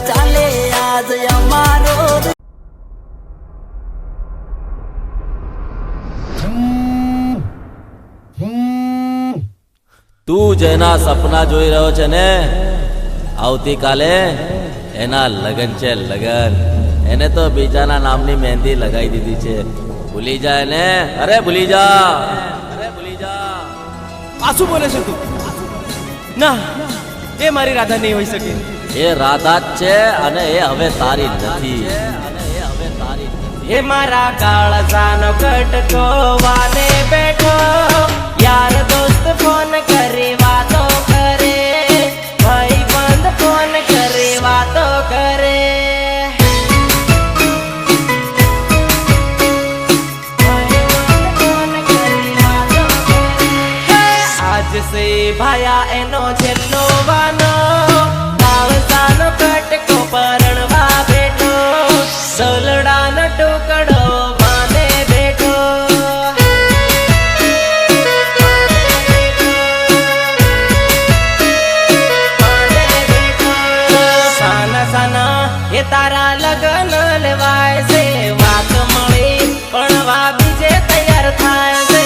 ચાલે આજ અમારો તું જેના સપના જોઈ રહ્યો છે ને આવતીકાલે એના લગન છે લગન એને તો બીજાના નામની મહેંદી લગાવી દીધી છે ભૂલી જાય ને અરે ભૂલી જા આ શું બોલે છે તું ના એ મારી રાધા નહીં હોઈ શકે એ રાધા જ છે અને એ હવે તારી નથી એ મારા કાળજાનો કટકો વાને બેઠો યાર દોસ્ત ફોન કરી વાતો કરે ભાઈ બંધ ફોન કરી વાતો કરે આજ સે ભાયા એનો છેલ્લો વાનો કાળજાનો કટકો પરણવા બેઠો સોલડાનો ટુકડો વાને બેઠો સાના સાના એ તારા લગન લેવાય છે વાત મળી પણ વા બીજે તૈયાર થાય છે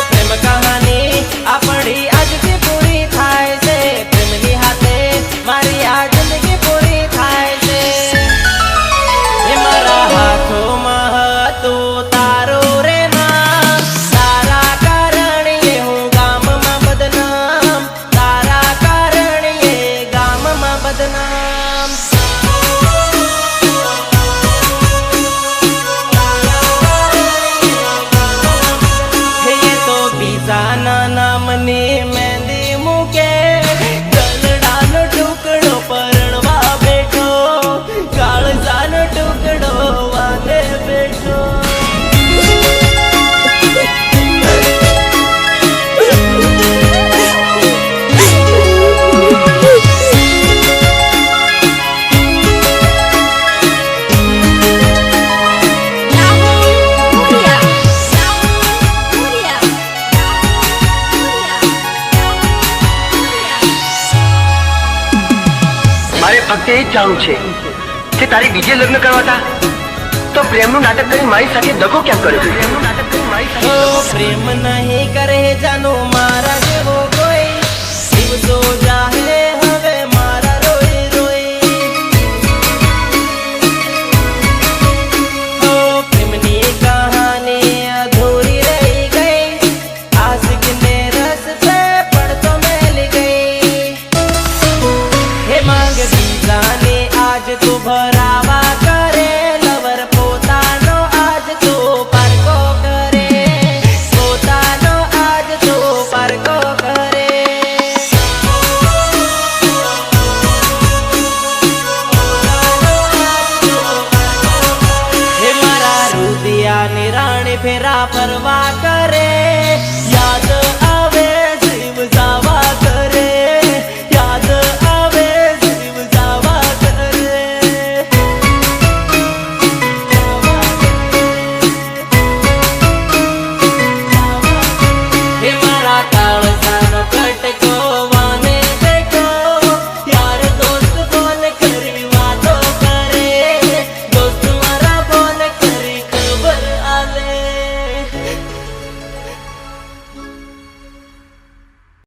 પ્રેમ કહાની આપણી આજથી પૂરી થાય છે પ્રેમની હાથે મારી આ જિંદગી પૂરી થાય છે એ મારા હાથોમાં હતું તારું રે નામ તારા કારણે હું ગામમાં બદનામ તારા કારણે ગામમાં બદનામ હે તો બીજાના નામની મહેંદી મૂકે ગલડાનો ટુકડો પરણવા બેઠો કાળજાનો ટુકડો વાને બેઠો મારે ફક્ત એ જ જાણવું છે કે તારે બીજે લગ્ન કરવા હતા તો પ્રેમનું નાટક કરી મારી સાથે દગો કેમ કર્યો ઓ પ્રેમ નહીં કરે જાનો મારા જેવો કોઈ દિવસો જાહે હવે મારા રોઈ રોઈ ઓ પ્રેમની કહાની અધૂરી રહી ગઈ આશિકને રસ્તે પડતો મેલી ગઈ હે માંગ બીજાને આજ તું ભરાવા કરે લવર પોતાનો આજ તું પારકો કરે પોતાનો આજ તું પારકો કરે હે મારા રુદિયાની રાણી ફેરા ફરવા